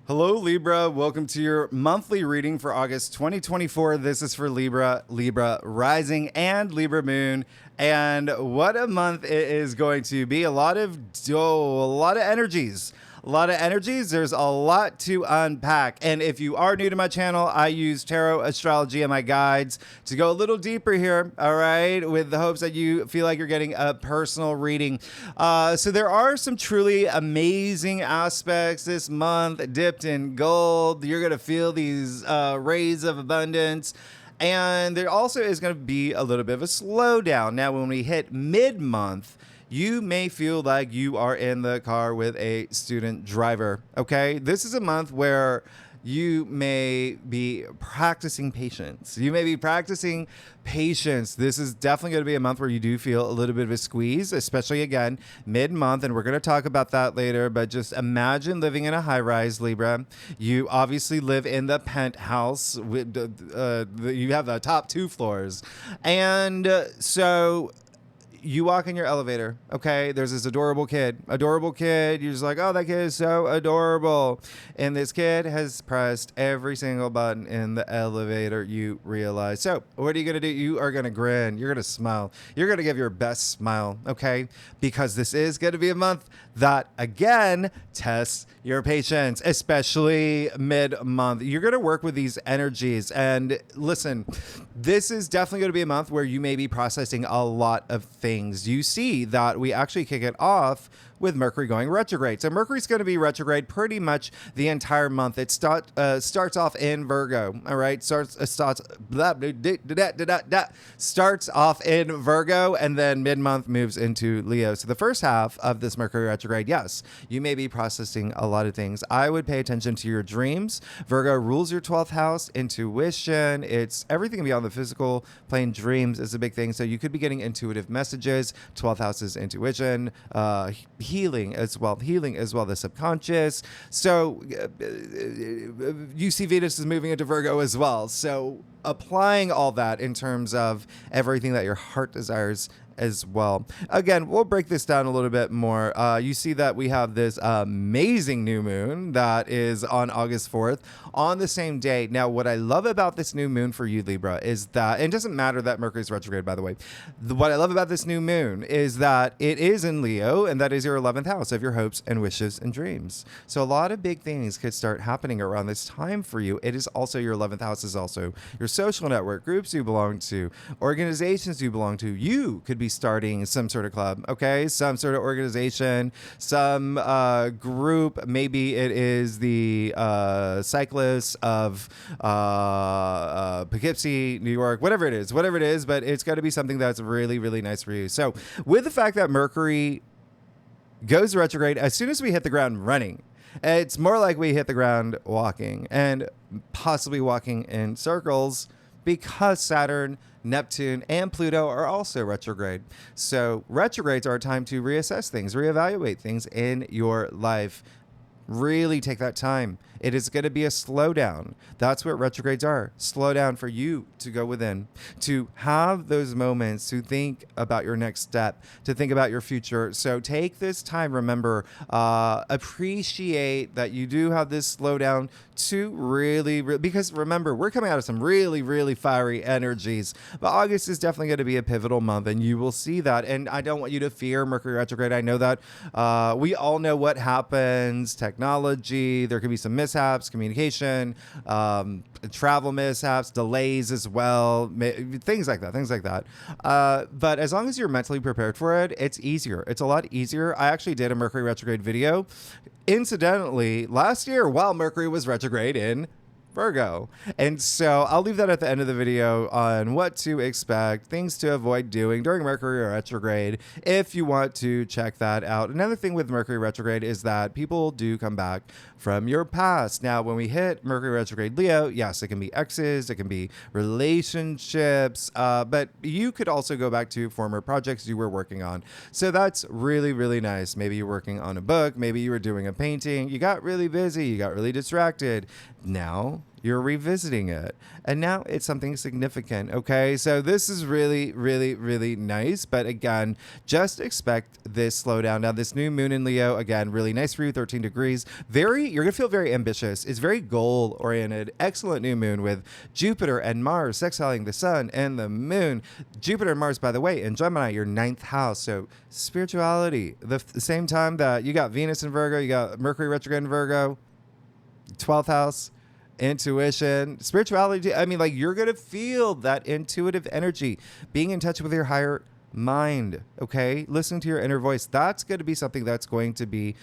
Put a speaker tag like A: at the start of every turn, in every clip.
A: Hello, Libra. Welcome to your monthly reading for August 2024. This is for Libra, Libra rising, and Libra moon. And what a month it is going to be. A lot of energies. There's a lot to unpack. And if you are new to my channel, I use tarot, astrology, and my guides to go a little deeper here, all right, with the hopes that you feel like you're getting a personal reading. So there are some truly amazing aspects this month, dipped in gold. You're going to feel these rays of abundance. And there also is going to be a little bit of a slowdown. Now, when we hit mid-month, you may feel like you are in the car with a student driver, okay? This is a month where you may be practicing patience. This is definitely going to be a month where you do feel a little bit of a squeeze, especially, again, mid-month, and we're going to talk about that later, but just imagine living in a high-rise, Libra. You obviously live in the penthouse. You have the top 2 floors. And so you walk in your elevator, okay? There's this adorable kid. You're just like, oh, that kid is so adorable. And this kid has pressed every single button in the elevator, you realize. So what are you going to do? You are going to grin. You're going to smile. You're going to give your best smile, okay? Because this is going to be a month that, again, tests your patience, especially mid-month. You're going to work with these energies. And listen, this is definitely going to be a month where you may be processing a lot of things. You see that we actually kick it off with Mercury going retrograde. So Mercury's going to be retrograde pretty much the entire month. It starts off in Virgo, all right? Starts off in Virgo, and then mid-month moves into Leo. So the first half of this Mercury retrograde, yes, you may be processing a lot of things. I would pay attention to your dreams. Virgo rules your 12th house, intuition. It's everything beyond the physical plane. Dreams is a big thing. So you could be getting intuitive messages. 12th house is intuition, healing as well, the subconscious. So you see Venus is moving into Virgo as well. So applying all that in terms of everything that your heart desires as well. Again, we'll break this down a little bit more. You see that we have this amazing new moon that is on August 4th on the same day. Now, what I love about this new moon for you, Libra, is that, and it doesn't matter that Mercury's retrograde, by the way. What I love about this new moon is that it is in Leo, and that is your 11th house of your hopes and wishes and dreams. So a lot of big things could start happening around this time for you. It is also your 11th house is also your social network, groups you belong to, organizations you belong to. You could be starting some sort of club, okay? Some sort of organization, some group. Maybe it is the cyclists of Poughkeepsie, New York, whatever it is, but it's got to be something that's really, really nice for you. So with the fact that Mercury goes retrograde, as soon as we hit the ground running, it's more like we hit the ground walking, and possibly walking in circles, because Saturn, Neptune, and Pluto are also retrograde. So retrogrades are a time to reassess things, reevaluate things in your life. Really take that time. It is going to be a slowdown. That's what retrogrades are. Slow down for you to go within, to have those moments, to think about your next step, to think about your future. So take this time. Remember, appreciate that you do have this slowdown to really, because remember, we're coming out of some really, really fiery energies. But August is definitely going to be a pivotal month, and you will see that. And I don't want you to fear Mercury retrograde. I know that we all know what happens. Technology, there can be some mishaps, communication, travel mishaps, delays as well, things like that. But as long as you're mentally prepared for it, it's easier. It's a lot easier. I actually did a Mercury retrograde video, incidentally, last year while Mercury was retrograde in Virgo. And so I'll leave that at the end of the video on what to expect, things to avoid doing during Mercury retrograde, if you want to check that out. Another thing with Mercury retrograde is that people do come back from your past. Now, when we hit Mercury retrograde Leo, yes, it can be exes, it can be relationships, but you could also go back to former projects you were working on. So that's really, really nice. Maybe you're working on a book, maybe you were doing a painting, you got really busy, you got really distracted. Now you're revisiting it. And now it's something significant, okay? So this is really, really, really nice. But again, just expect this slowdown. Now, this new moon in Leo, again, really nice for you, 13 degrees. You're going to feel very ambitious. It's very goal-oriented. Excellent new moon with Jupiter and Mars sextiling the sun and the moon. Jupiter and Mars, by the way, in Gemini, your 9th house. So spirituality. The same time that you got Venus in Virgo, you got Mercury retrograde in Virgo, 12th house. Intuition, spirituality. I mean, like, you're going to feel that intuitive energy, being in touch with your higher mind. Okay. Listening to your inner voice. That's going to be something that's going to be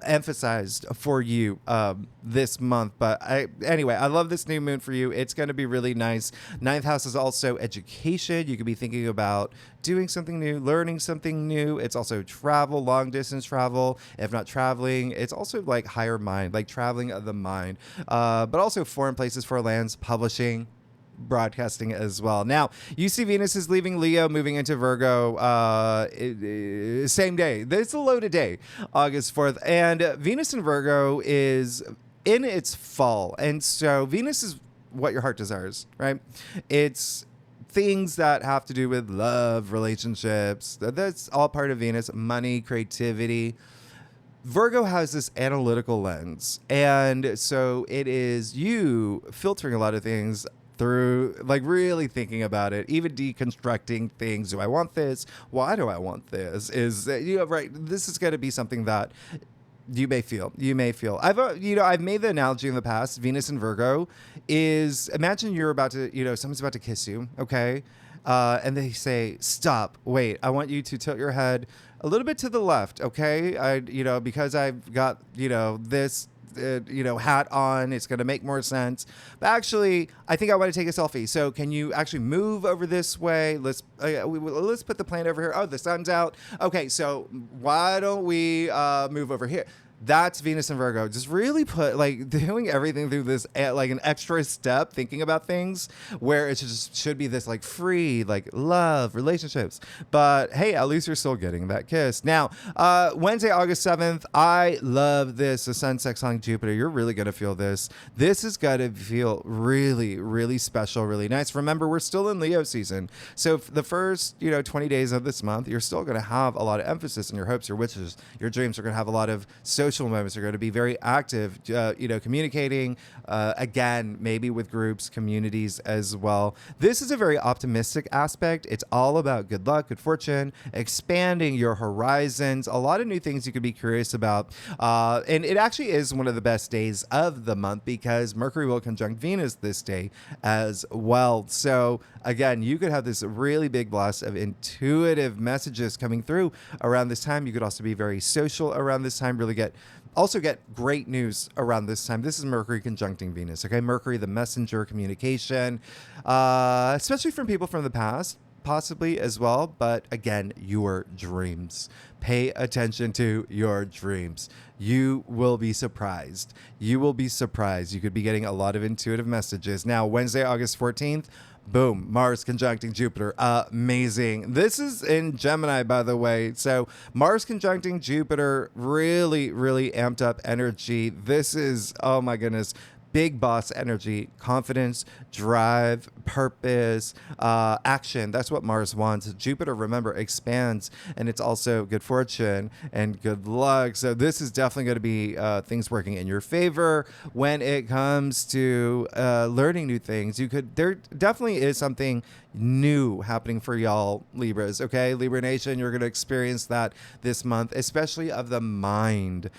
A: emphasized for you this month. But anyway, I love this new moon for you. It's going to be really nice. 9th house is also education. You could be thinking about doing something new, learning something new. It's also travel, long distance travel. If not traveling, it's also like higher mind, like traveling of the mind, but also foreign places, for lands, publishing, broadcasting as well. Now, you see Venus is leaving Leo, moving into Virgo same day. It's a loaded day, August 4th. And Venus in Virgo is in its fall. And so Venus is what your heart desires, right? It's things that have to do with love, relationships. That's all part of Venus. Money, creativity. Virgo has this analytical lens. And so it is you filtering a lot of things through, like, really thinking about it, even deconstructing things. Do I want this? Why do I want this? Right. This is going to be something that you may feel. I've made the analogy in the past. Venus in Virgo is, imagine you're about to, someone's about to kiss you. Okay. And they say, stop, wait, I want you to tilt your head a little bit to the left. Okay. Because I've got, this, hat on, it's going to make more sense. But actually, I think I want to take a selfie. So can you actually move over this way? Let's put the plant over here. Oh, the sun's out. Okay, so why don't we move over here? That's Venus and Virgo. Just really doing everything through this, like, an extra step, thinking about things where it should be this, like, free, like, love, relationships. But hey, at least you're still getting that kiss. Now, Wednesday, August 7th, I love this. The sun sextiling Jupiter. You're really going to feel this. This is going to feel really, really special, really nice. Remember, we're still in Leo season. So the first, 20 days of this month, you're still going to have a lot of emphasis in your hopes, your wishes, your dreams. Are going to have a lot of social moments. Are going to be very active, communicating, again, maybe with groups, communities as well. This is a very optimistic aspect. It's all about good luck, good fortune, expanding your horizons, a lot of new things you could be curious about. And it actually is one of the best days of the month because Mercury will conjunct Venus this day as well. So again, you could have this really big blast of intuitive messages coming through around this time. You could also be very social around this time, really get great news around this time. This is Mercury conjuncting Venus. Okay, Mercury, the messenger, communication, especially from people from the past, possibly as well. But again, your dreams. Pay attention to your dreams. You will be surprised. You could be getting a lot of intuitive messages. Now, Wednesday, August 14th, boom, Mars conjuncting Jupiter. Amazing. This is in Gemini, by the way. So Mars conjuncting Jupiter, really, really amped up energy. This is, oh my goodness, big boss energy, confidence, drive, purpose, action. That's what Mars wants. Jupiter, remember, expands, and it's also good fortune and good luck. So this is definitely going to be things working in your favor when it comes to learning new things. There definitely is something new happening for y'all Libras. Okay, Libra Nation, you're going to experience that this month, especially of the mind.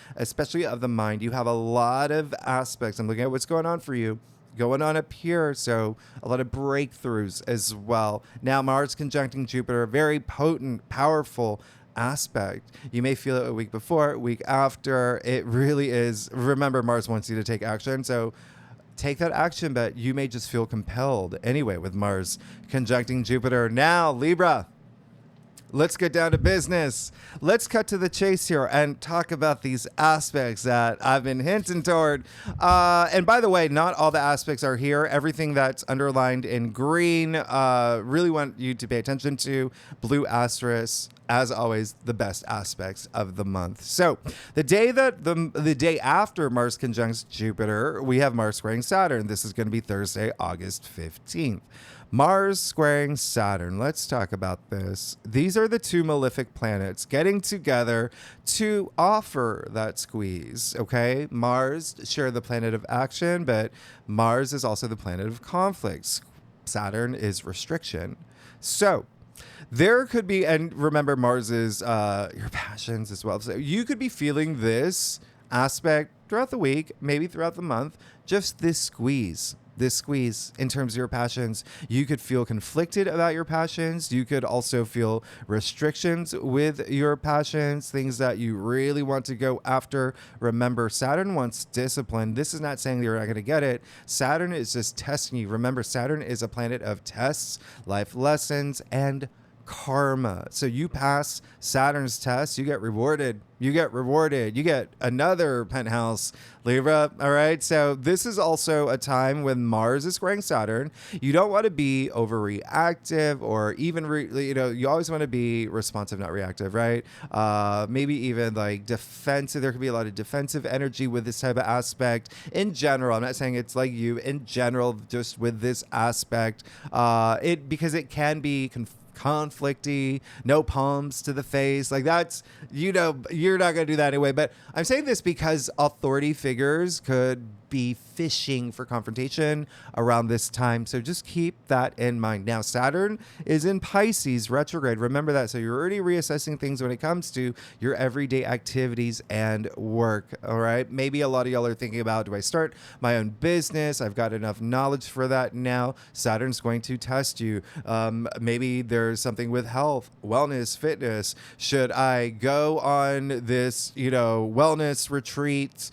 A: You have a lot of aspects. I'm looking at what's going on for you, going on up here. So a lot of breakthroughs as well. Now, Mars conjuncting Jupiter, very potent, powerful aspect. You may feel it a week before, a week after. It really is. Remember, Mars wants you to take action. So take that action, but you may just feel compelled anyway with Mars conjuncting Jupiter. Now, Libra, let's get down to business. Let's cut to the chase here and talk about these aspects that I've been hinting toward. And by the way, not all the aspects are here. Everything that's underlined in green, really want you to pay attention to. Blue asterisk, as always, the best aspects of the month. So the day after Mars conjuncts Jupiter, we have Mars squaring Saturn. This is going to be Thursday, August 15th. Mars squaring Saturn. Let's talk about this. These are the two malefic planets getting together to offer that squeeze, okay? Mars, sure, the planet of action, but Mars is also the planet of conflict. Saturn is restriction. So there could be, and remember, Mars is your passions as well. So you could be feeling this aspect throughout the week, maybe throughout the month, just this squeeze in terms of your passions. You could feel conflicted about your passions. You could also feel restrictions with your passions, things that you really want to go after. Remember, Saturn wants discipline. This is not saying that you're not going to get it. Saturn is just testing you. Remember, Saturn is a planet of tests, life lessons, and karma. So you pass Saturn's test, you get rewarded. You get another penthouse, Libra. All right. So this is also a time when Mars is squaring Saturn. You don't want to be overreactive or even, you always want to be responsive, not reactive, right? Maybe even like defensive. There could be a lot of defensive energy with this type of aspect in general. I'm not saying it's like you in general, just with this aspect, because it can be conflicty, no palms to the face. Like that's, you're not going to do that anyway. But I'm saying this because authority figures could be fishing for confrontation around this time. So just keep that in mind. Now, Saturn is in Pisces retrograde. Remember that. So you're already reassessing things when it comes to your everyday activities and work. All right. Maybe a lot of y'all are thinking about, do I start my own business? I've got enough knowledge for that now. Saturn's going to test you. Maybe there's something with health, wellness, fitness. Should I go on this, wellness retreat?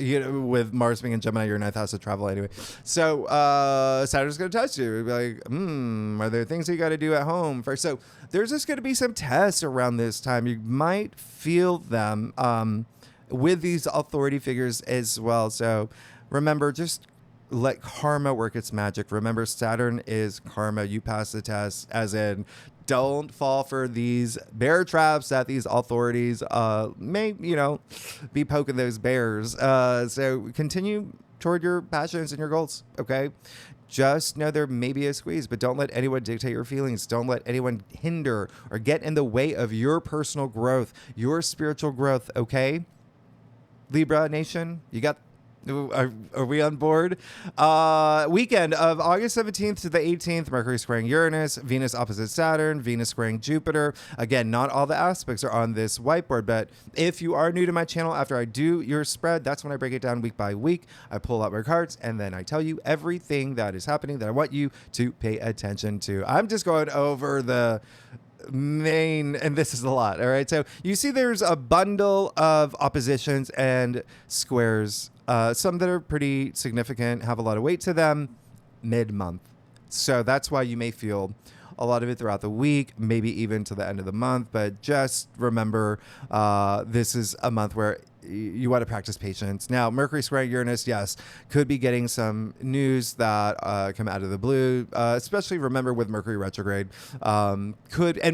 A: With Mars being in Gemini, your ninth house of travel anyway. So Saturn's going to test you. Be like, are there things you got to do at home first? So there's just going to be some tests around this time. You might feel them with these authority figures as well. So remember, just let karma work its magic. Remember, Saturn is karma. You pass the test, as in, don't fall for these bear traps that these authorities may, be poking those bears. So continue toward your passions and your goals, okay? Just know there may be a squeeze, but don't let anyone dictate your feelings. Don't let anyone hinder or get in the way of your personal growth, your spiritual growth, okay? Libra Nation, you got... Are we on board? Weekend of August 17th to the 18th, Mercury squaring Uranus, Venus opposite Saturn, Venus squaring Jupiter. Again, not all the aspects are on this whiteboard, but if you are new to my channel, after I do your spread, that's when I break it down week by week. I pull out my cards and then I tell you everything that is happening that I want you to pay attention to. I'm just going over the main, and this is a lot. All right. So you see there's a bundle of oppositions and squares. Some that are pretty significant, have a lot of weight to them mid-month. So that's why you may feel a lot of it throughout the week, maybe even to the end of the month. But just remember, this is a month where you want to practice patience. Now, Mercury squaring Uranus, yes, could be getting some news that come out of the blue, especially remember with Mercury retrograde. And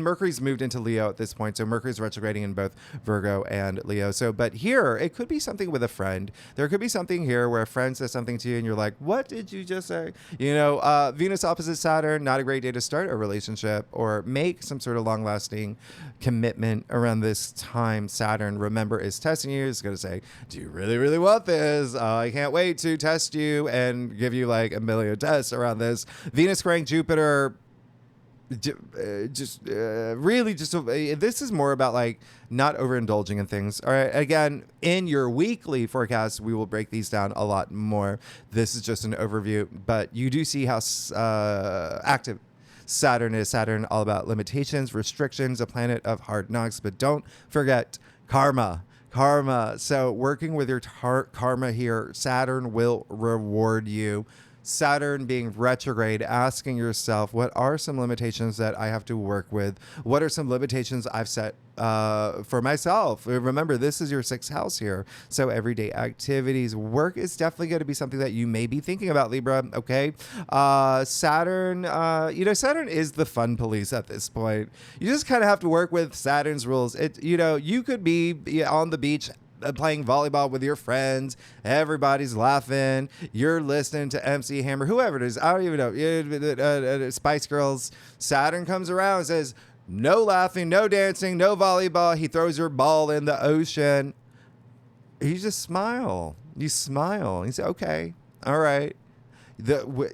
A: Mercury's moved into Leo at this point, so Mercury's retrograding in both Virgo and Leo. So, but here, it could be something with a friend. There could be something here where a friend says something to you and you're like, what did you just say? Venus opposite Saturn, not a great day to start a relationship or make some sort of long-lasting commitment around this time. Saturn, remember, is testing you. It's going to say, do you really, really want this? I can't wait to test you and give you like a million tests around this. Venus squaring Jupiter, this is more about like not overindulging in things. All right. Again, in your weekly forecast, we will break these down a lot more. This is just an overview, but you do see how active Saturn is. Saturn, all about limitations, restrictions, a planet of hard knocks, but don't forget karma. So working with your karma here, Saturn will reward you. Saturn being retrograde, asking yourself, what are some limitations that I have to work with? What are some limitations I've set for myself? Remember, this is your sixth house here. So everyday activities, work is definitely going to be something that you may be thinking about, Libra. Okay. Saturn, Saturn is the fun police at this point. You just kind of have to work with Saturn's rules. You could be on the beach playing volleyball with your friends, everybody's laughing, you're listening to MC Hammer, whoever it is, I don't even know, Spice Girls. Saturn comes around and says, no laughing, no dancing, no volleyball. He throws your ball in the ocean. You just smile. You smile. You say, okay, all right. We're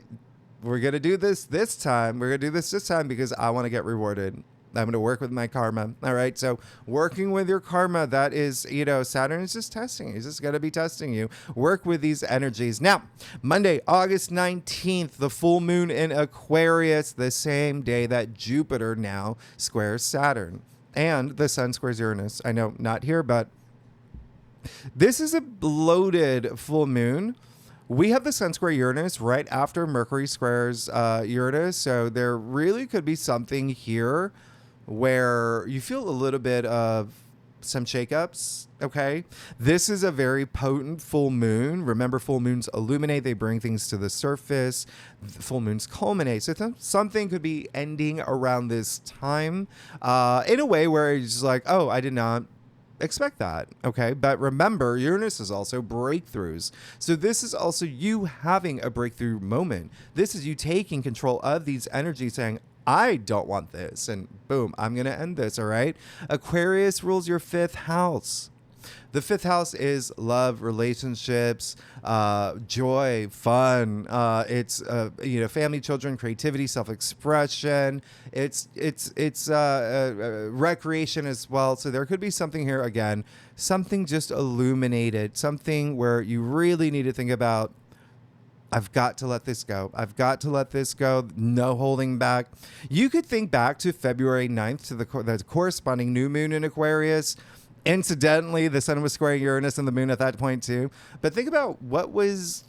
A: going to do this time. We're going to do this time because I want to get rewarded. I'm going to work with my karma. All right. So working with your karma, that is, Saturn is just testing you. He's just going to be testing you. Work with these energies. Now, Monday, August 19th, the full moon in Aquarius, the same day that Jupiter now squares Saturn and the sun squares Uranus. I know, not here, but this is a bloated full moon. We have the sun square Uranus right after Mercury squares Uranus. So there really could be something here where you feel a little bit of some shakeups. Okay. This is a very potent full moon. Remember, full moons illuminate. They bring things to the surface. Full moons culminate. So something could be ending around this time in a way where it's just like, oh, I did not expect that. Okay. But remember, Uranus is also breakthroughs. So this is also you having a breakthrough moment. This is you taking control of these energies, saying, I don't want this. And boom, I'm going to end this. All right. Aquarius rules your fifth house. The fifth house is love, relationships, joy, fun. It's family, children, creativity, self-expression. It's recreation as well. So there could be something here again, something just illuminated, something where you really need to think about, I've got to let this go. I've got to let this go. No holding back. You could think back to February 9th to the corresponding new moon in Aquarius. Incidentally, the sun was squaring Uranus and the moon at that point too. But think about what was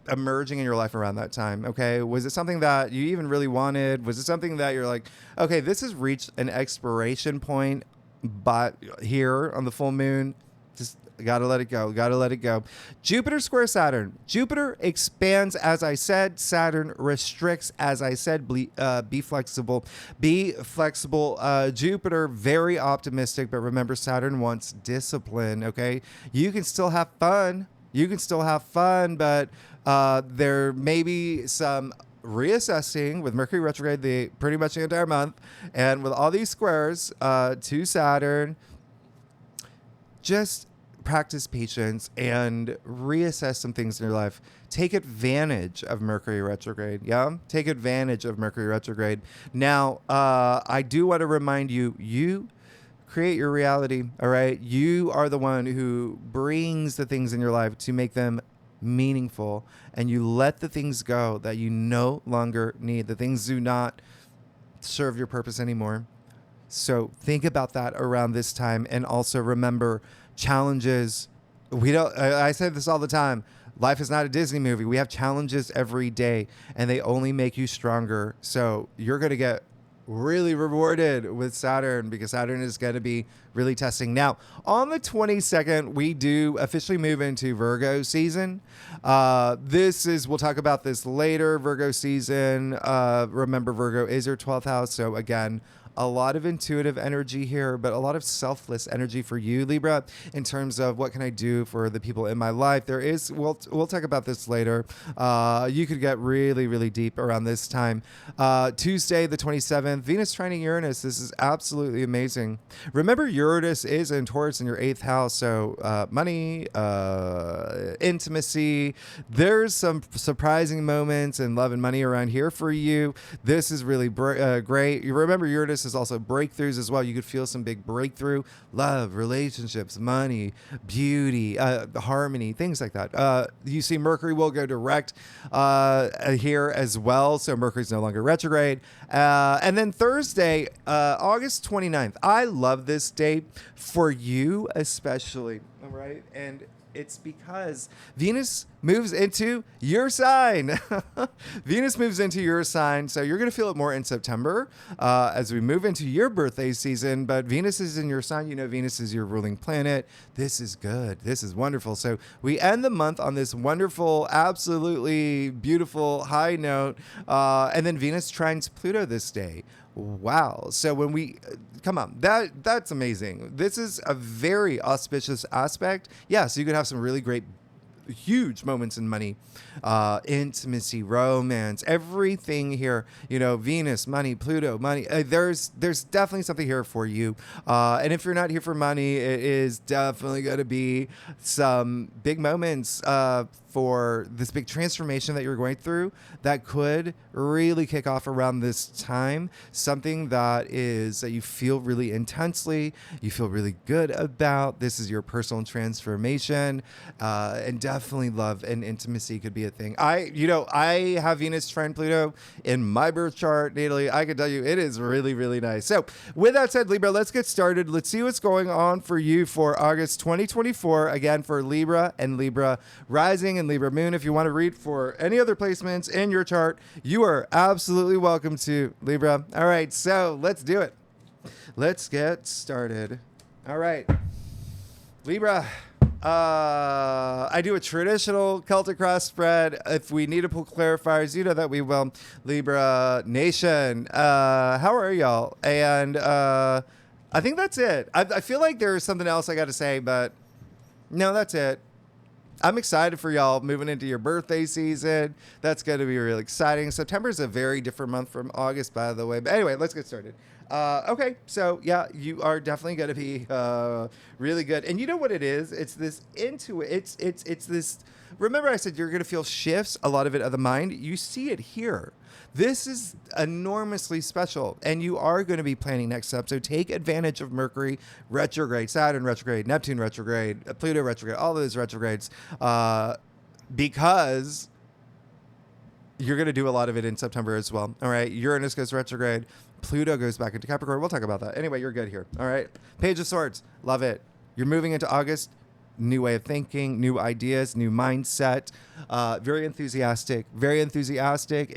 A: emerging in your life around that time. Okay. Was it something that you even really wanted? Was it something that you're like, okay, this has reached an expiration point, but here on the full moon, just gotta let it go. Gotta let it go. Jupiter square Saturn. Jupiter expands, as I said. Saturn restricts, as I said. Be flexible. Be flexible. Jupiter, very optimistic, but remember, Saturn wants discipline. Okay, you can still have fun. You can still have fun, but there may be some reassessing with Mercury retrograde pretty much the entire month, and with all these squares to Saturn. Just practice patience and reassess some things in your life. Take advantage of Mercury retrograde. Yeah. Take advantage of Mercury retrograde. Now, I do want to remind you, you create your reality. All right. You are the one who brings the things in your life to make them meaningful, and you let the things go that you no longer need. The things do not serve your purpose anymore. So think about that around this time. And also remember, challenges. I say this all the time. Life is not a Disney movie. We have challenges every day, and they only make you stronger. So you're going to get really rewarded with Saturn, because Saturn is going to be really testing. Now, on the 22nd, we do officially move into Virgo season. We'll talk about this later. Virgo season. Remember, Virgo is your 12th house. So again, a lot of intuitive energy here, but a lot of selfless energy for you, Libra, in terms of what can I do for the people in my life. We'll talk about this later. You could get really, really deep around this time. Tuesday, the 27th, Venus trining Uranus. This is absolutely amazing. Remember, Uranus is in Taurus in your 8th house. So money, intimacy. There's some surprising moments in love and money around here for you. This is really great. You remember, Uranus is also breakthroughs as well. You could feel some big breakthrough, love, relationships, money, beauty, harmony, things like that. You see Mercury will go direct here as well. So Mercury's no longer retrograde. And then Thursday, August 29th. I love this date for you especially. All right. And It's because Venus moves into your sign. Venus moves into your sign, so you're going to feel it more in September as we move into your birthday season. But Venus is in your sign. You know, Venus is your ruling planet. This is good. This is wonderful. So we end the month on this wonderful, absolutely beautiful high note. And then Venus trines Pluto this day. Wow. So when we come on, that's amazing. This is a very auspicious aspect. Yes, you could have some really great huge moments in money, intimacy, romance, everything here. You know, Venus, money, Pluto, money. There's definitely something here for you. And if you're not here for money, it is definitely going to be some big moments for this big transformation that you're going through that could really kick off around this time. Something that you feel really intensely, you feel really good about. This is your personal transformation, and definitely love and intimacy could be a thing. I have Venus trine Pluto in my birth chart natally. I can tell you it is really, really nice. So with that said, Libra, let's get started. Let's see what's going on for you for August 2024. Again, for Libra and Libra rising and Libra moon. If you want to read for any other placements in your chart, you are absolutely welcome to, Libra. All right, so let's do it. Let's get started. All right, Libra. I do a traditional Celtic cross spread. If we need to pull clarifiers, you know that we will. Libra Nation, how are y'all? And I think that's it. I feel like there's something else I got to say, but no, that's it. I'm excited for y'all moving into your birthday season. That's going to be really exciting. September is a very different month from August, by the way. But anyway, let's get started. Okay, so yeah, you are definitely going to be really good. And you know what it is? It's this it's this. Remember, I said you're going to feel shifts, a lot of it of the mind. You see it here. This is enormously special, and you are going to be planning next step. So take advantage of Mercury retrograde, Saturn retrograde, Neptune retrograde, Pluto retrograde, all of those retrogrades, because you're going to do a lot of it in September as well. All right, Uranus goes retrograde, Pluto goes back into Capricorn. We'll talk about that. Anyway, you're good here. All right, Page of Swords, love it. You're moving into August. New way of thinking, new ideas, new mindset, very enthusiastic,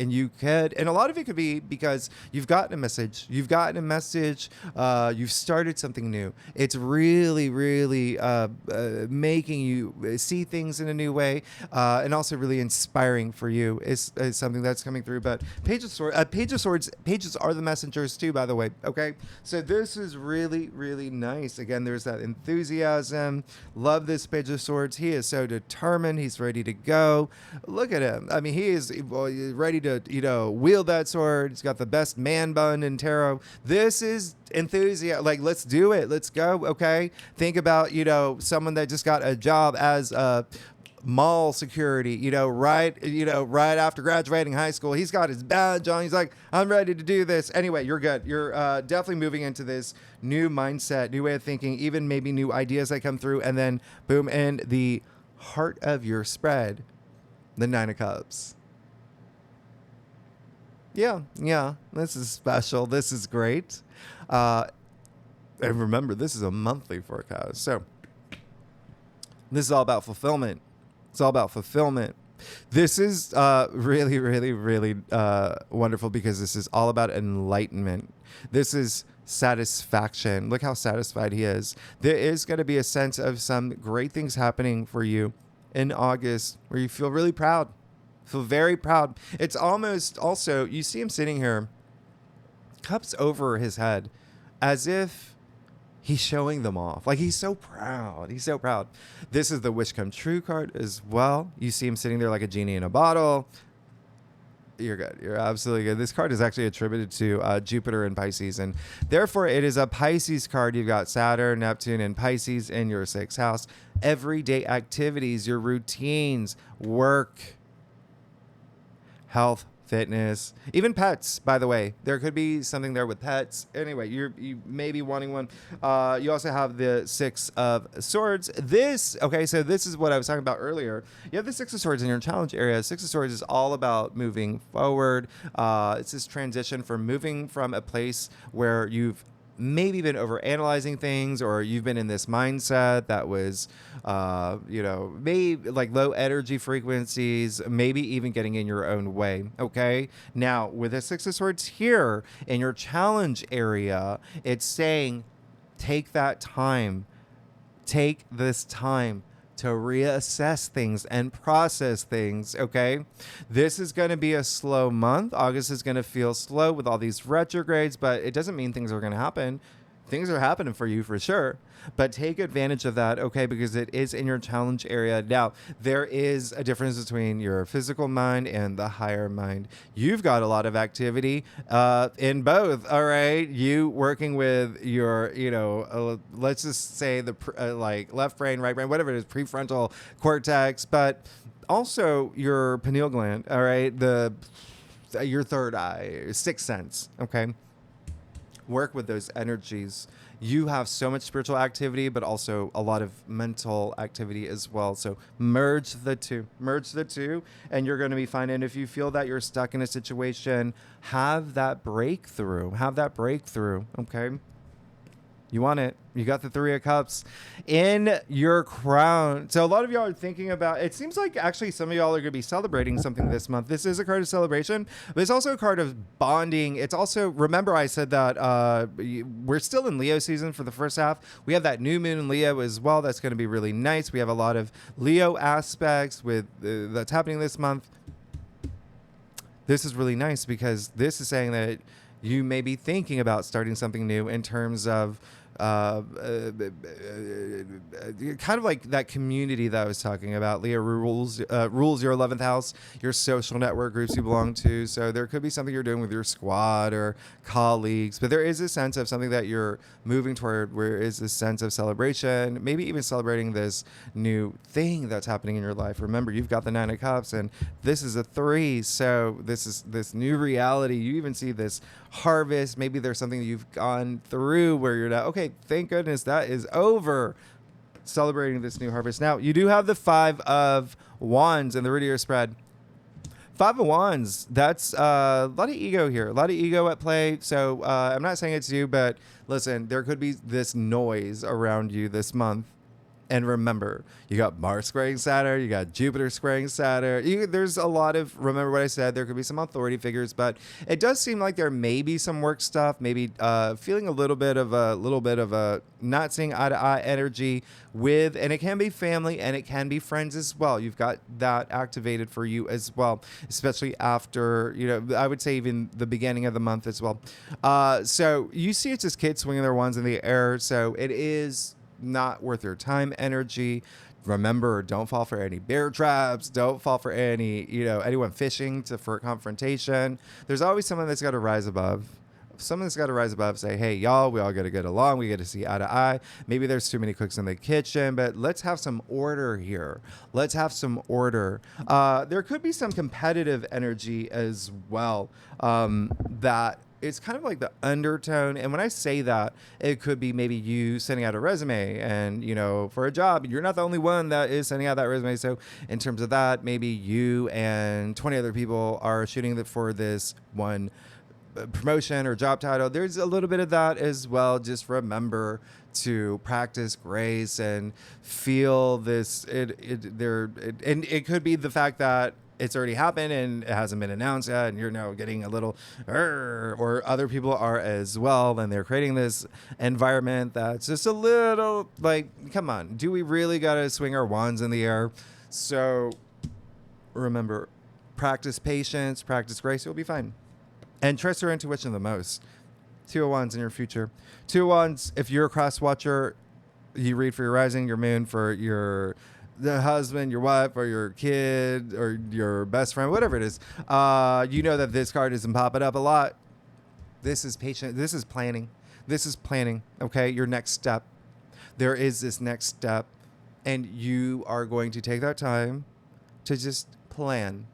A: and you could, and a lot of it could be because you've gotten a message, you've started something new. It's really, really making you see things in a new way, and also really inspiring for you is something that's coming through. But Page of Swords, pages are the messengers too, by the way. Okay, so this is really, really nice. Again, there's that enthusiasm, love this Page of Swords. He is so determined. He's ready to go. Look at him. I mean, he is ready to, wield that sword. He's got the best man bun in tarot. This is enthusiasm. Like, let's do it. Let's go. Okay. Think about, someone that just got a job as a mall security, right after graduating high school. He's got his badge on. He's like, I'm ready to do this. Anyway, you're good. You're definitely moving into this new mindset, new way of thinking, even maybe new ideas that come through. And then boom, in the heart of your spread, the Nine of Cups. Yeah, this is special. This is great. And remember, this is a monthly forecast. So this is all about fulfillment. It's all about fulfillment. This is really, really, really wonderful because this is all about enlightenment. This is satisfaction. Look how satisfied he is. There is going to be a sense of some great things happening for you in August where you feel really proud. Feel very proud. It's almost also, you see him sitting here, cups over his head, as if he's showing them off. Like, he's so proud. He's so proud. This is the Wish Come True card as well. You see him sitting there like a genie in a bottle. You're good. You're absolutely good. This card is actually attributed to Jupiter and Pisces, and therefore it is a Pisces card. You've got Saturn, Neptune, and Pisces in your 6th house. Everyday activities, your routines, work, health, fitness, even pets, by the way. There could be something there with pets. Anyway, you may be wanting one. You also have the 6 of Swords. So this is what I was talking about earlier. You have the 6 of Swords in your challenge area. 6 of Swords is all about moving forward. It's this transition from moving from a place where you've maybe been over analyzing things, or you've been in this mindset that was, maybe like low energy frequencies, maybe even getting in your own way. Okay. Now, with the Six of Swords here in your challenge area, it's saying take that time, take this time to reassess things and process things, okay? This is going to be a slow month. August is going to feel slow with all these retrogrades, but it doesn't mean things are going to happen. Things are happening for you for sure, but take advantage of that, okay? Because it is in your challenge area. Now, there is a difference between your physical mind and the higher mind. You've got a lot of activity in both, all right? You working with your, let's just say the like left brain, right brain, whatever it is, prefrontal cortex, but also your pineal gland, all right? Your third eye, sixth sense, okay? Work with those energies. You have so much spiritual activity, but also a lot of mental activity as well. So merge the two, and you're going to be fine. And if you feel that you're stuck in a situation, have that breakthrough. Okay. You want it. You got the Three of Cups in your crown. So a lot of y'all are thinking about, it seems like actually some of y'all are going to be celebrating something this month. This is a card of celebration, but it's also a card of bonding. It's also, remember I said that we're still in Leo season for the first half. We have that new moon in Leo as well. That's going to be really nice. We have a lot of Leo aspects with that's happening this month. This is really nice because this is saying that you may be thinking about starting something new in terms of kind of like that community that I was talking about. Leo rules your 11th house, your social network groups you belong to. So there could be something you're doing with your squad or colleagues, but there is a sense of something that you're moving toward, where is a sense of celebration, maybe even celebrating this new thing that's happening in your life. Remember, you've got the Nine of Cups and this is a 3. So this is this new reality. You even see this harvest. Maybe there's something that you've gone through where you're not, okay, thank goodness that is over. Celebrating this new harvest. Now, you do have the 5 of Wands in the root of your spread. 5 of Wands, that's a lot of ego here, a lot of ego at play. So I'm not saying it's you, but listen, there could be this noise around you this month. And remember, you got Mars squaring Saturn, you got Jupiter squaring Saturn. There's a lot of, remember what I said, there could be some authority figures, but it does seem like there may be some work stuff, maybe feeling a little bit of a not seeing eye to eye energy with, and it can be family and it can be friends as well. You've got that activated for you as well, especially after, I would say even the beginning of the month as well. So you see it's just kids swinging their wands in the air. So it is not worth your time, energy. Remember, don't fall for any bear traps. Don't fall for any, anyone fishing for confrontation. There's always someone that's got to rise above. Someone that's got to rise above, say, hey, y'all, we all got to get along. We got to see eye to eye. Maybe there's too many cooks in the kitchen, but let's have some order here. Let's have some order. There could be some competitive energy as well that it's kind of like the undertone. And when I say that, it could be maybe you sending out a resume and, for a job, you're not the only one that is sending out that resume. So in terms of that, maybe you and 20 other people are shooting for this one promotion or job title. There's a little bit of that as well. Just remember to practice grace and feel this. And it could be the fact that it's already happened and it hasn't been announced yet, and you're now getting a little, or other people are as well, and they're creating this environment that's just a little like, come on, do we really gotta swing our wands in the air? So remember, practice patience, practice grace, you'll be fine. And trust your intuition the most. 2 of Wands in your future. 2 of Wands, if you're a cross watcher, you read for your rising, your moon, for the husband, your wife, or your kid, or your best friend, whatever it is. You know that this card isn't popping up a lot. This is patient. This is planning. Okay, your next step. There is this next step, and you are going to take that time to just plan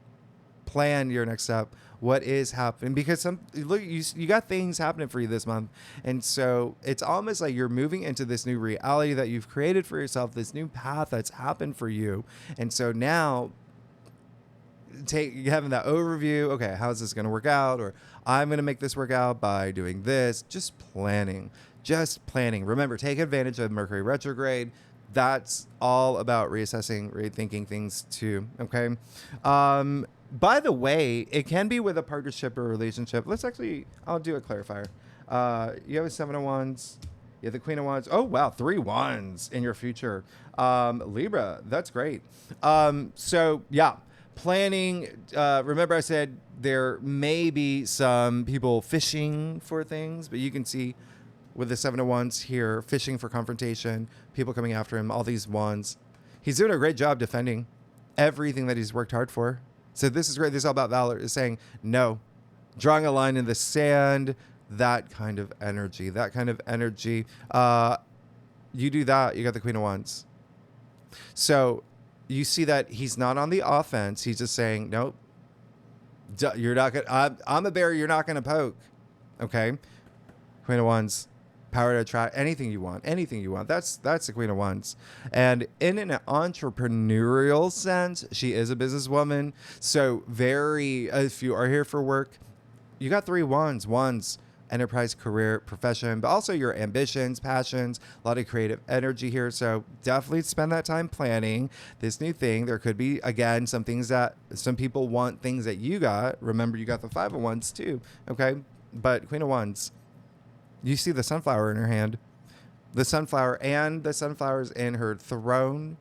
A: your next step. What is happening? Because you got things happening for you this month, and so it's almost like you're moving into this new reality that you've created for yourself, this new path that's happened for you. And so now, having that overview. Okay, how's this going to work out? Or I'm going to make this work out by doing this. Just planning. just planning. Remember, take advantage of Mercury retrograde. That's all about reassessing, rethinking things too. Okay. By the way, it can be with a partnership or relationship. I'll do a clarifier. You have a 7 of Wands. You have the Queen of Wands. Oh, wow. 3 Wands in your future. Libra. That's great. So, yeah. Planning. Remember I said there may be some people fishing for things, but you can see with the 7 of Wands here, fishing for confrontation, people coming after him, all these wands. He's doing a great job defending everything that he's worked hard for. So this is great. This is all about valor. Is saying no, drawing a line in the sand, that kind of energy. You do that, you got the Queen of Wands. So you see that he's not on the offense. He's just saying, nope, you're not going to, I'm a bear, you're not going to poke. Okay. Queen of Wands. Power to attract anything you want. That's the Queen of Wands. And in an entrepreneurial sense, she is a businesswoman. So if you are here for work, you got 3 wands. Wands, enterprise, career, profession, but also your ambitions, passions, a lot of creative energy here. So definitely spend that time planning this new thing. There could be, again, some things that some people want things that you got. Remember, you got the 5 of Wands too. Okay. But Queen of Wands. You see the sunflower in her hand. The sunflower and the sunflowers in her throne.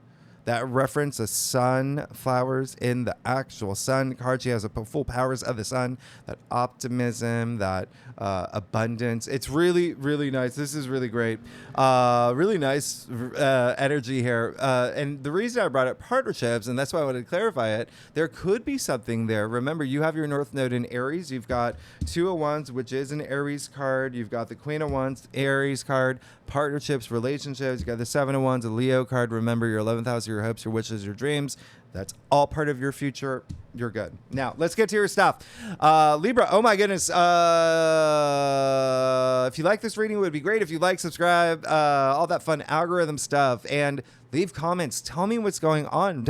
A: That reference the sunflowers in the actual sun card. She has the full powers of the sun. That optimism, that abundance. It's really, really nice. This is really great. Really nice energy here. And the reason I brought up partnerships, and that's why I wanted to clarify it, there could be something there. Remember, you have your North Node in Aries. You've got 2 of Wands, which is an Aries card. You've got the Queen of Wands, Aries card. Partnerships, relationships. You got the 7 of Wands, a Leo card. Remember, your 11th house, your hopes, your wishes, your dreams. That's all part of your future. You're good. Now, let's get to your stuff. Libra, oh my goodness. If you like this reading, it would be great if you like, subscribe, all that fun algorithm stuff, and leave comments. Tell me what's going on.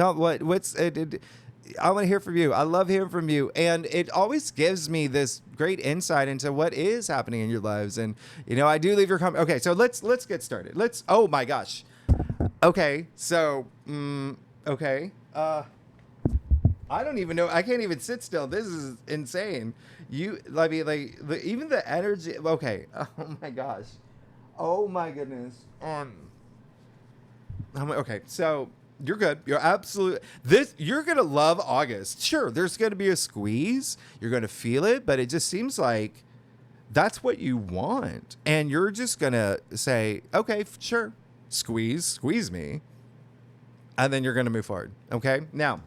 A: I want to hear from you. I love hearing from you. And it always gives me this great insight into what is happening in your lives. And, I do leave your comment. Okay, so let's get started. Oh my gosh. Okay, so, okay. I don't even know. I can't even sit still. This is insane. Even the energy. Okay. Oh my gosh. Oh my goodness. Okay, so you're good. You're you're going to love August. Sure, there's going to be a squeeze. You're going to feel it, but it just seems like that's what you want. And you're just going to say, okay, sure, squeeze me. And then you're going to move forward. Okay. Now,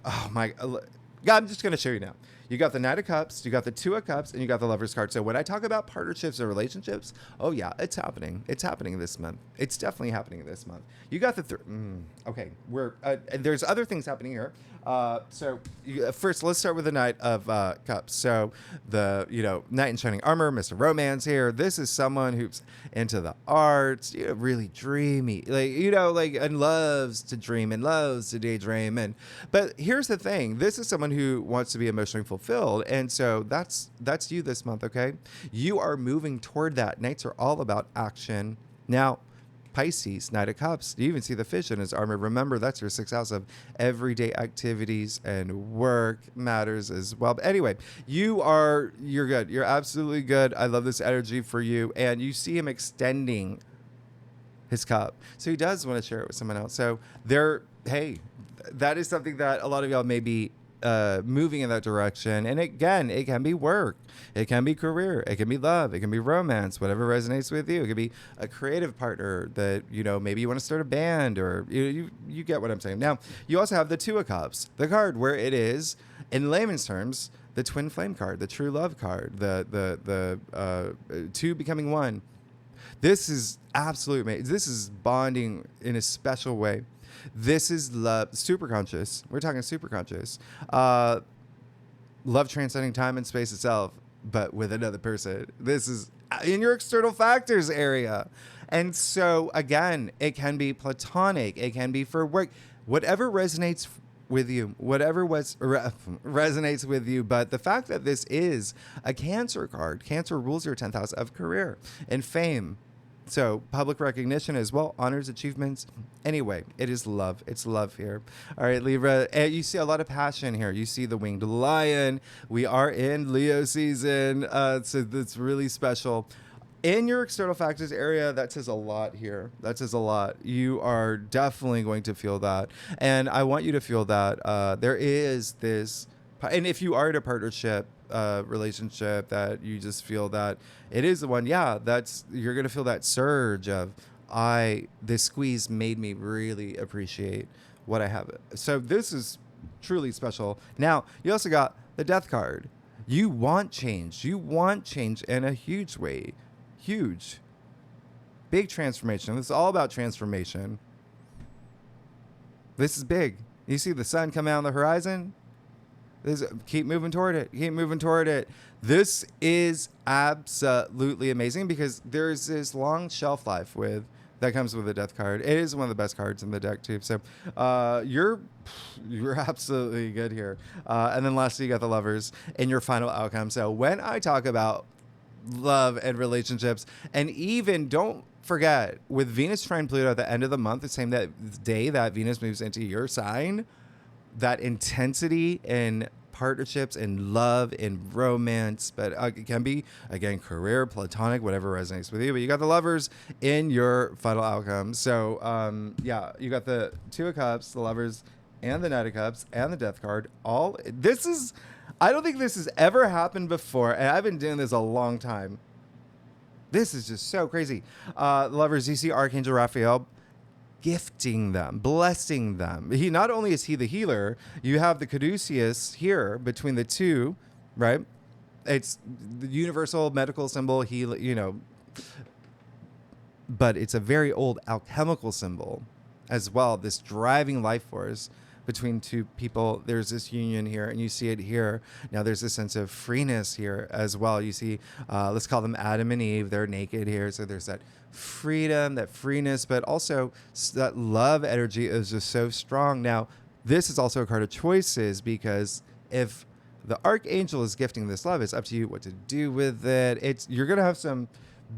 A: oh my God, I'm just going to show you now. You got the Knight of Cups, you got the 2 of Cups, and you got the Lover's card. So when I talk about partnerships and relationships, oh yeah, it's happening. It's happening this month. It's definitely happening this month. You got the okay. There's other things happening here. First, let's start with the Knight of Cups. So the Knight in Shining Armor, Mr. Romance here. This is someone who's into the arts, really dreamy, and loves to dream and loves to daydream. But here's the thing: this is someone who wants to be emotionally fulfilled, and so that's you this month. Okay, you are moving toward that. Knights are all about action. Now, Pisces, Knight of Cups. You even see the fish in his armor. Remember, that's your 6th house of everyday activities and work matters as well. But anyway, you're good. You're absolutely good. I love this energy for you. And you see him extending his cup. So he does want to share it with someone else. So that is something that a lot of y'all may be moving in that direction. And again, it can be work, it can be career, it can be love, it can be romance, whatever resonates with you. It could be a creative partner that maybe you want to start a band, or you get what I'm saying. Now, you also have the 2 of Cups, the card where it is, in layman's terms, the twin flame card, the true love card, the 2 becoming 1. This is absolute amazing. This is bonding in a special way. This is love, super conscious. We're talking super conscious. Love transcending time and space itself, but with another person. This is in your external factors area. And so, again, it can be platonic. It can be for work. Whatever resonates with you, whatever resonates with you. But the fact that this is a Cancer card, Cancer rules your 10th house of career and fame. So public recognition as well, honors, achievements. Anyway, it is love. It's love here. All right, Libra. You see a lot of passion here. You see the winged lion. We are in Leo season. So that's really special. In your external factors area, that says a lot here. That says a lot. You are definitely going to feel that. And I want you to feel that there is this, and if you are in a partnership, relationship that you just feel that it is the one, yeah, you're going to feel that surge of, this squeeze made me really appreciate what I have. So this is truly special. Now, you also got the death card. You want change. You want change in a huge way. Huge. Big transformation. This is all about transformation. This is big. You see the sun come out on the horizon? Keep moving toward it. Keep moving toward it. This is absolutely amazing because there's this long shelf life that comes with the death card. It is one of the best cards in the deck too. So you're absolutely good here. And then lastly, you got the Lovers in your final outcome. So when I talk about love and relationships, and even don't forget with Venus trine Pluto at the end of the month, the same day that Venus moves into your sign, that intensity in partnerships and love and romance, but it can be, again, career, platonic, whatever resonates with you. But you got the Lovers in your final outcome. So yeah, you got the Two of Cups, the Lovers, and the Knight of Cups, and the Death card. I don't think this has ever happened before, and I've been doing this a long time. This is just so crazy. Lovers, you see Archangel Raphael gifting them, blessing them. He not only is he the healer, you have the caduceus here between the two, right? It's the universal medical symbol, but it's a very old alchemical symbol as well, this driving life force between two people. There's this union here, and you see it here. Now there's a sense of freeness here as well. You see, let's call them Adam and Eve. They're naked here. So there's that freedom, that freeness, but also that love energy is just so strong. Now, this is also a card of choices because if the Archangel is gifting this love, it's up to you what to do with it. You're going to have some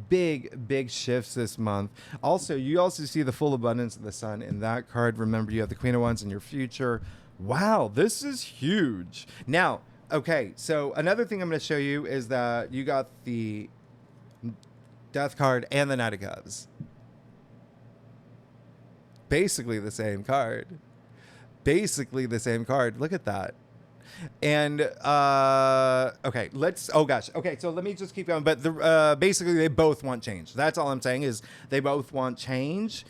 A: big shifts this month. Also, you also see the full abundance of the sun in that card. Remember, you have the Queen of Wands in your future. Wow, this is huge. Now, okay, so another thing I'm going to show you is that you got the Death card and the Knight of Cups. Basically the same card. Look at that. And okay, so let me just keep going. But basically they both want change. That's all I'm saying is they both want change.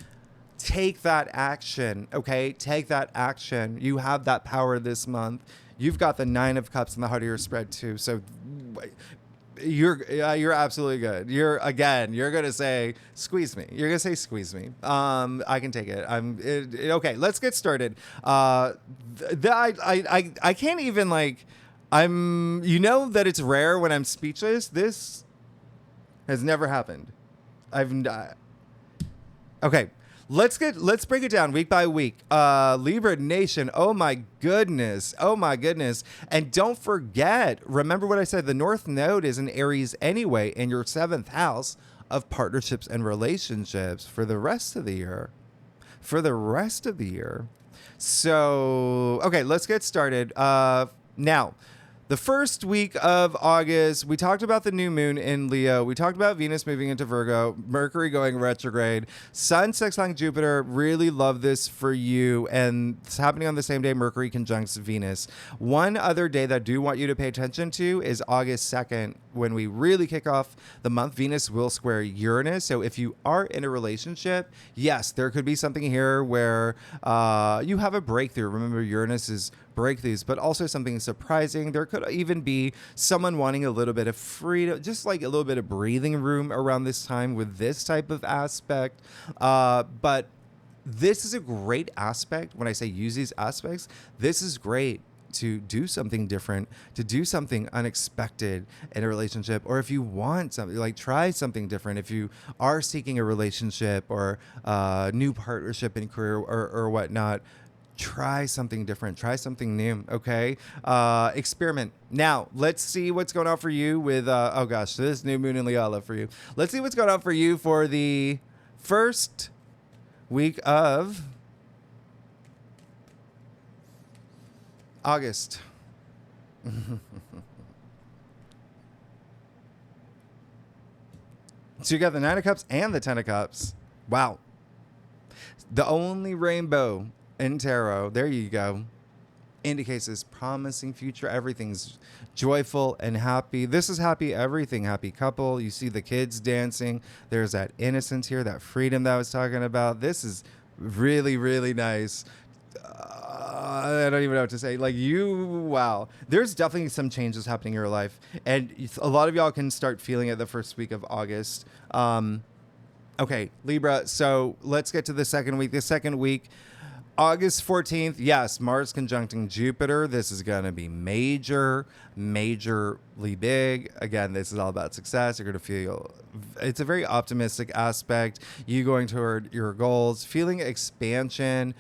A: Take that action, okay? Take that action. You have that power this month. You've got the Nine of Cups in the heart of your spread too. So you're absolutely good. You're gonna say squeeze me. You're gonna say squeeze me. I can take it. Okay. Let's get started. I can't even that it's rare when I'm speechless. This has never happened. Okay. Let's break it down week by week. Libra Nation, oh my goodness. And don't forget, remember what I said, the North Node is in Aries anyway, in your 7th house of partnerships and relationships for the rest of the year. So, okay, let's get started. Now, the first week of August, we talked about the new moon in Leo. We talked about Venus moving into Virgo, Mercury going retrograde, Sun sextiling Jupiter. Really love this for you. And it's happening on the same day Mercury conjuncts Venus. One other day that I do want you to pay attention to is August 2nd, when we really kick off the month. Venus will square Uranus. So if you are in a relationship, yes, there could be something here where you have a breakthrough. Remember, Uranus is breakthroughs, but also something surprising. There could even be someone wanting a little bit of freedom, just like a little bit of breathing room around this time with this type of aspect. But this is a great aspect. When I say use these aspects, this is great to do something different, to do something unexpected in a relationship, or if you want something, like try something different. If you are seeking a relationship or new partnership in career or whatnot, try something different, try something new. Okay. Experiment. Now let's see what's going on for you with, oh gosh, this new moon in Leo, I love for you. Let's see what's going on for you for the first week of August. So you got the Nine of Cups and the Ten of Cups. Wow. The only rainbow in tarot, there you go, indicates this promising future. Everything's joyful and happy. This is happy everything. Happy couple. You see the kids dancing. There's that innocence here, that freedom that I was talking about. This is really, really nice. I don't even know what to say. Like wow. There's definitely some changes happening in your life. And a lot of y'all can start feeling it the first week of August. Okay, Libra. So let's get to the second week. The second week, August 14th. Yes, Mars conjuncting Jupiter. This is going to be majorly big. Again, this is all about success. You're going to feel, it's a very optimistic aspect. You going toward your goals, feeling expansion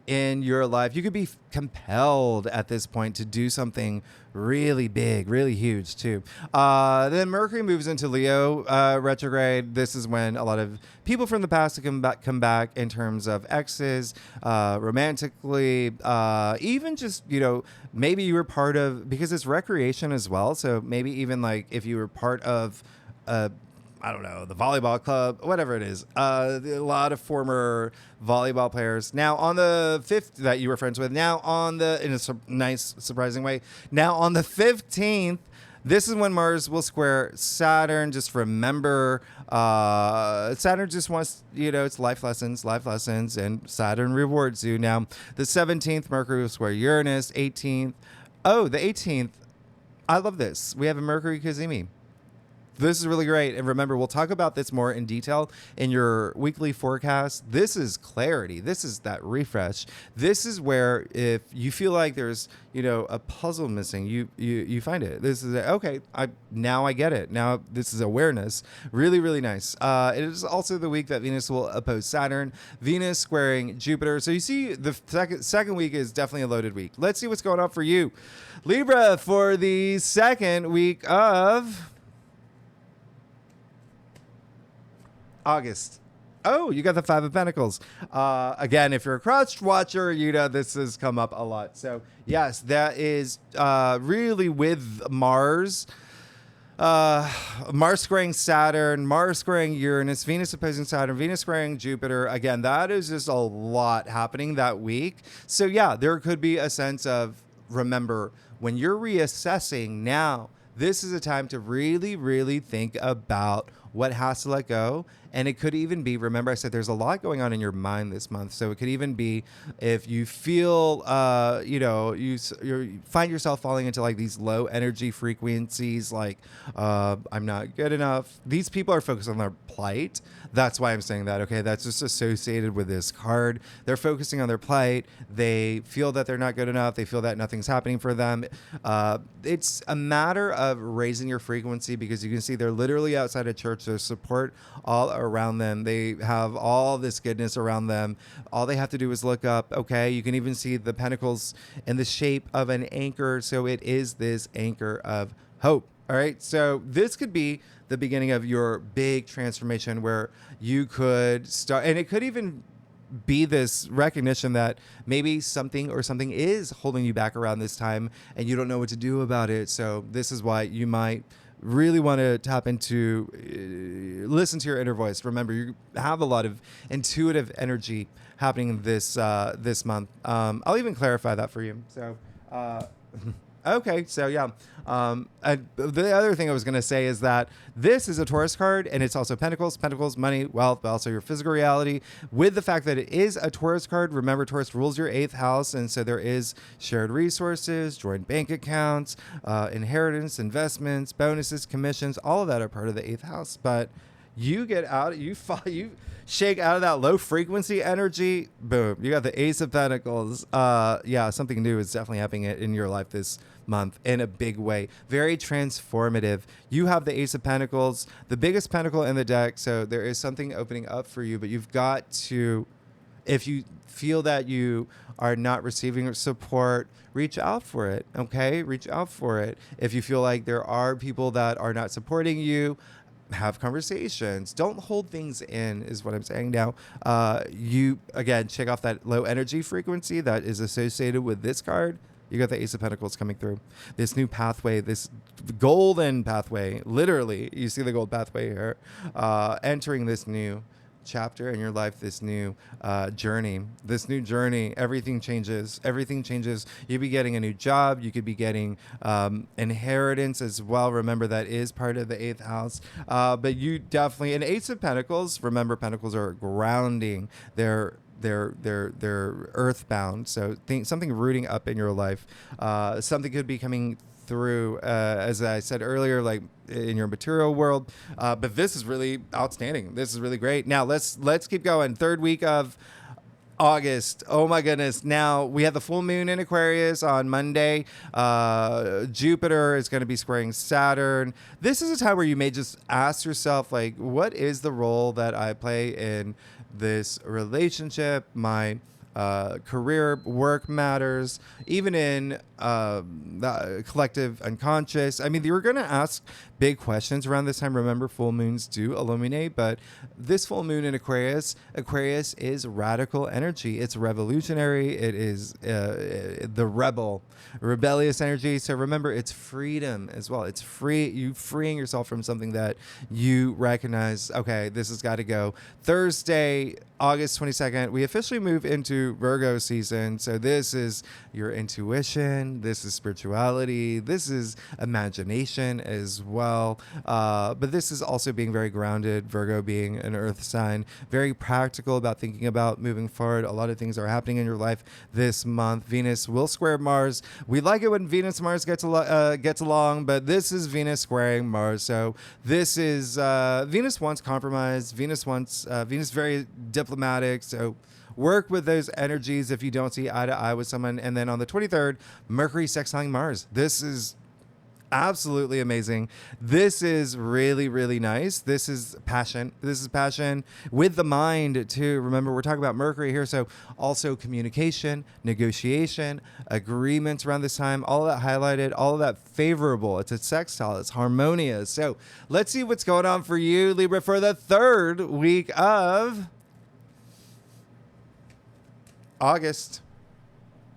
A: in your life. You could be compelled at this point to do something really big, really huge too. Then Mercury moves into Leo retrograde. This is when a lot of people from the past come back in terms of exes, romantically, even just, maybe you were part of, because it's recreation as well. So maybe even like if you were part of I don't know, the volleyball club, whatever it is. A lot of former volleyball players. Now on the 5th that you were friends with, now on in a nice, surprising way, now on the 15th, this is when Mars will square Saturn. Just remember, Saturn just wants, it's life lessons, and Saturn rewards you. Now, the 17th, Mercury will square Uranus. 18th, the 18th, I love this. We have a Mercury Kazemi. This is really great. And remember, we'll talk about this more in detail in your weekly forecast. This is clarity. This is that refresh. This is where if you feel like there's, a puzzle missing, you find it. This is okay. Now I get it. Now this is awareness. Really, really nice. It is also the week that Venus will oppose Saturn. Venus squaring Jupiter. So you see the second week is definitely a loaded week. Let's see what's going on for you. Libra, for the second week of August. Oh, you got the Five of Pentacles. Again, if you're a cross watcher, this has come up a lot. So yes, that is really with Mars. Mars squaring Saturn, Mars squaring Uranus, Venus opposing Saturn, Venus squaring Jupiter. Again, that is just a lot happening that week. So yeah, there could be a sense of, remember, when you're reassessing now, this is a time to really, really think about what has to let go. And it could even be, remember I said there's a lot going on in your mind this month. So it could even be if you feel, you find yourself falling into like these low energy frequencies, like I'm not good enough. These people are focused on their plight. That's why I'm saying that. Okay, that's just associated with this card. They're focusing on their plight. They feel that they're not good enough. They feel that nothing's happening for them. It's a matter of raising your frequency, because you can see they're literally outside of church. There's support all around them. They have all this goodness around them. All they have to do is look up. Okay, you can even see the pentacles in the shape of an anchor. So it is this anchor of hope. All right, so this could be the beginning of your big transformation, where you could start, and it could even be this recognition that maybe something is holding you back around this time and you don't know what to do about it. So this is why you might really want to tap into, listen to your inner voice. Remember, you have a lot of intuitive energy happening this month. I'll even clarify that for you. So, okay, so yeah. The other thing I was going to say is that this is a Taurus card, and it's also Pentacles, money, wealth, but also your physical reality. With the fact that it is a Taurus card, remember Taurus rules your 8th house, and so there is shared resources, joint bank accounts, inheritance, investments, bonuses, commissions, all of that are part of the 8th house. But you get out, you shake out of that low frequency energy, boom, you got the Ace of Pentacles. Yeah, something new is definitely happening in your life this month in a big way. Very transformative. You have the Ace of Pentacles, the biggest pentacle in the deck, so there is something opening up for you, but you've got to If you feel that you are not receiving support, reach out for it. Okay, reach out for it. If you feel like there are people that are not supporting you, have conversations. Don't hold things in, is what I'm saying. Now, you again check off that low energy frequency that is associated with this card. You got the Ace of Pentacles coming through. This new pathway, this golden pathway, literally, you see the gold pathway here, entering this new chapter in your life, this new journey. This new journey, everything changes. Everything changes. You'd be getting a new job. You could be getting inheritance as well. Remember, that is part of the 8th house. But you definitely, an Ace of Pentacles, remember, Pentacles are grounding. They're earthbound. So think something rooting up in your life. Something could be coming through, as I said earlier, like in your material world. But this is really outstanding. This is really great. Now let's keep going. 3rd week of August. Oh my goodness. Now we have the full moon in Aquarius on Monday. Jupiter is going to be squaring Saturn. This is a time where you may just ask yourself, like, what is the role that I play in this relationship? My career, work matters, even in the collective unconscious. I mean, you're going to ask big questions around this time. Remember, full moons do illuminate, but this full moon in Aquarius is radical energy. It's revolutionary. It is the rebellious energy. So remember, it's freedom as well. It's freeing yourself from something that you recognize, okay, this has got to go. Thursday, August 22nd, we officially move into Virgo season. So this is your intuition. This is spirituality. This is imagination as well. But this is also being very grounded, Virgo being an earth sign, very practical about thinking about moving forward. A lot of things are happening in your life this month. Venus will square Mars. We like it when Venus Mars gets along, but this is Venus squaring Mars. So this is Venus wants compromise. Venus very diplomatic. So work with those energies if you don't see eye to eye with someone. And then on the 23rd, Mercury sextiling Mars. This is absolutely amazing. This is really, really nice. This is passion. This is passion with the mind too. Remember, we're talking about Mercury here. So also communication, negotiation, agreements around this time, all of that highlighted, all of that favorable. It's a sextile. It's harmonious. So let's see what's going on for you, Libra, for the 3rd week of August.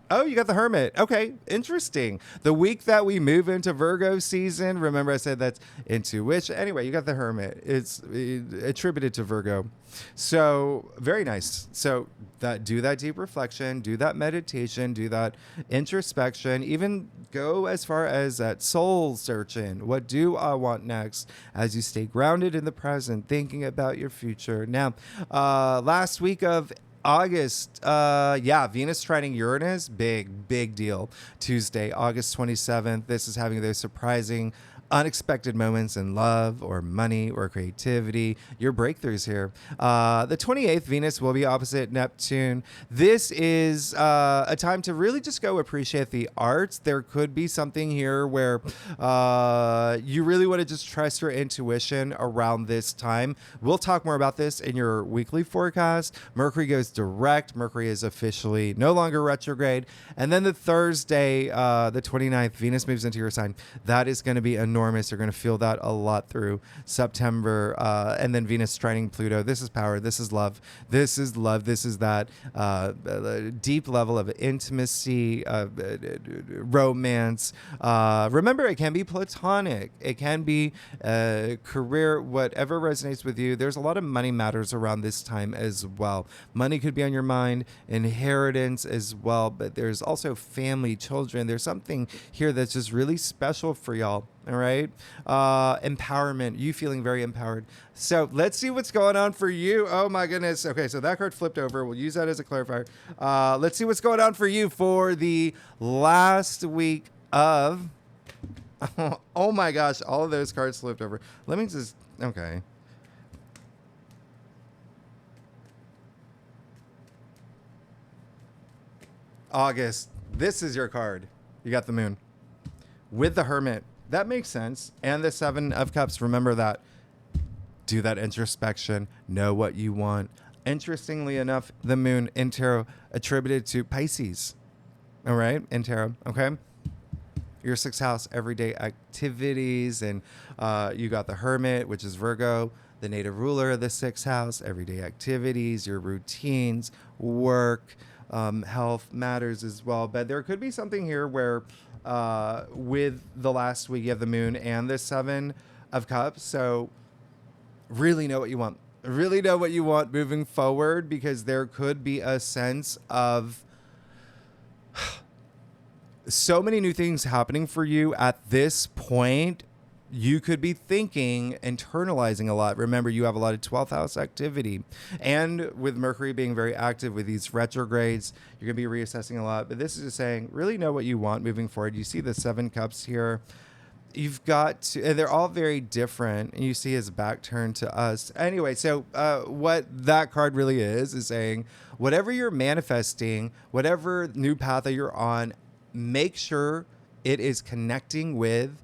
A: Oh, you got the Hermit. Okay, interesting. The week that we move into Virgo season, remember I said that's intuition. Anyway, you got the Hermit. It's attributed to Virgo. So very nice. So do that deep reflection, do that meditation, do that introspection, even go as far as that soul searching. What do I want next? As you stay grounded in the present, thinking about your future. Now, last week of August, Venus trining Uranus, big deal. Tuesday, August 27th. This is having those surprising, unexpected moments in love or money or creativity, your breakthroughs here. The 28th, Venus will be opposite Neptune. This is a time to really just go appreciate the arts. There could be something here where you really want to just trust your intuition around this time. We'll talk more about this in your weekly forecast. Mercury goes direct. Mercury is officially no longer retrograde. And then the Thursday, the 29th, Venus moves into your sign. That is going to be enormous. You're going to feel that a lot through September. And then Venus trining Pluto. This is power. This is love. This is love. This is that deep level of intimacy, romance. Remember, it can be platonic. It can be career, whatever resonates with you. There's a lot of money matters around this time as well. Money could be on your mind, inheritance as well, but there's also family, children. There's something here that's just really special for y'all. All right. Empowerment, you feeling very empowered. So let's see what's going on for you. Oh my goodness. Okay. So that card flipped over. We'll use that as a clarifier. Let's see what's going on for you for the last week of, oh my gosh, all of those cards flipped over. Let me just, okay. August. This is your card. You got the moon with the Hermit. That makes sense. And the 7 of Cups. Remember that. Do that introspection. Know what you want. Interestingly enough, the moon in tarot attributed to Pisces. All right, in tarot. Okay. Your sixth house, everyday activities, and you got the Hermit, which is Virgo, the native ruler of the sixth house, everyday activities, your routines, work, health matters as well. But there could be something here where with the last week, you have the moon and the Seven of Cups. So really know what you want. Really know what you want moving forward, because there could be a sense of so many new things happening for you at this point. You could be thinking, internalizing a lot. Remember, you have a lot of 12th house activity. And with Mercury being very active with these retrogrades, you're going to be reassessing a lot. But this is just saying, really know what you want moving forward. You see the Seven Cups here. You've got to, and they're all very different. And you see his back turned to us. Anyway, so what that card really is saying, whatever you're manifesting, whatever new path that you're on, make sure it is connecting with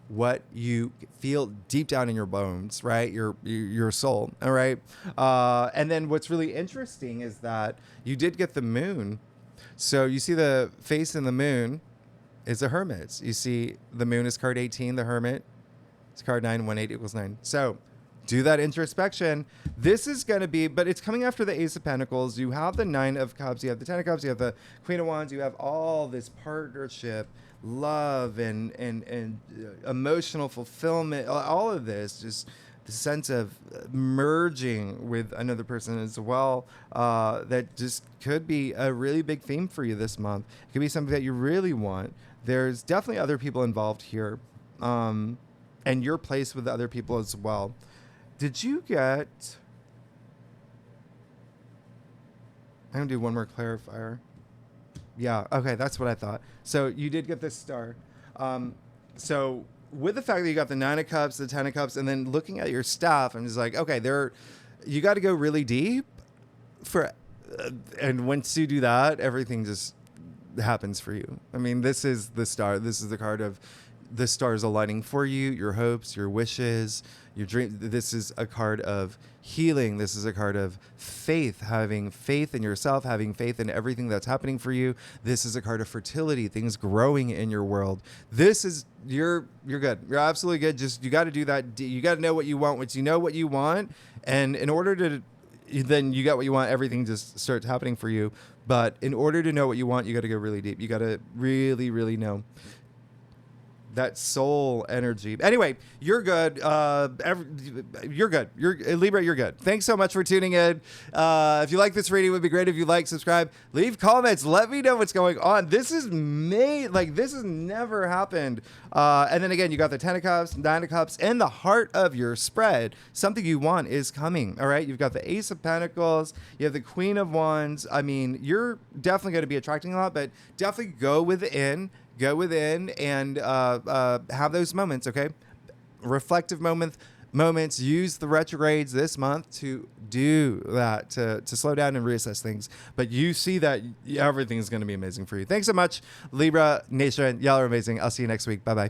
A: what you feel deep down in your bones, right? Your soul. All right. And then what's really interesting is that you did get the moon. So you see the face in the moon is the Hermit. You see the moon is card 18, the Hermit. It's card 9, 1, 8 equals 9. So do that introspection. This is going to be, but it's coming after the Ace of Pentacles. You have the Nine of Cups. You have the Ten of Cups. You have the Queen of Wands. You have all this partnership, love, and emotional fulfillment. All of this, just the sense of merging with another person as well. That just could be a really big theme for you this month. It could be something that you really want. There's definitely other people involved here, and your place with other people as well. Did you get... I'm going to do one more clarifier. Yeah, okay, that's what I thought. So you did get this star. So with the fact that you got the Nine of Cups, the Ten of Cups, and then looking at your stuff, I'm just like, okay, you got to go really deep for... and once you do that, everything just happens for you. I mean, this is the star. This is the card of the stars aligning for you, your hopes, your wishes, your dreams. This is a card of healing. This is a card of faith, having faith in yourself, having faith in everything that's happening for you. This is a card of fertility, things growing in your world. This is, you're good. You're absolutely good. Just, you got to do that. You got to know what you want. Once you know what you want, and in order to, then you got what you want, everything just starts happening for you. But in order to know what you want, you got to go really deep. You got to really, really know that soul energy. Anyway, you're good. You're good. Libra, you're good. Thanks so much for tuning in. If you like this reading, it would be great if you like, subscribe, leave comments. Let me know what's going on. This is this has never happened. And then again, you got the Ten of Cups, Nine of Cups, and the heart of your spread. Something you want is coming. All right. You've got the Ace of Pentacles. You have the Queen of Wands. I mean, you're definitely going to be attracting a lot, but definitely go within and have those moments, okay? Reflective moments. Use the retrogrades this month to do that, to slow down and reassess things. But you see that everything is going to be amazing for you. Thanks so much, Libra Nation. Y'all are amazing. I'll see you next week. Bye-bye.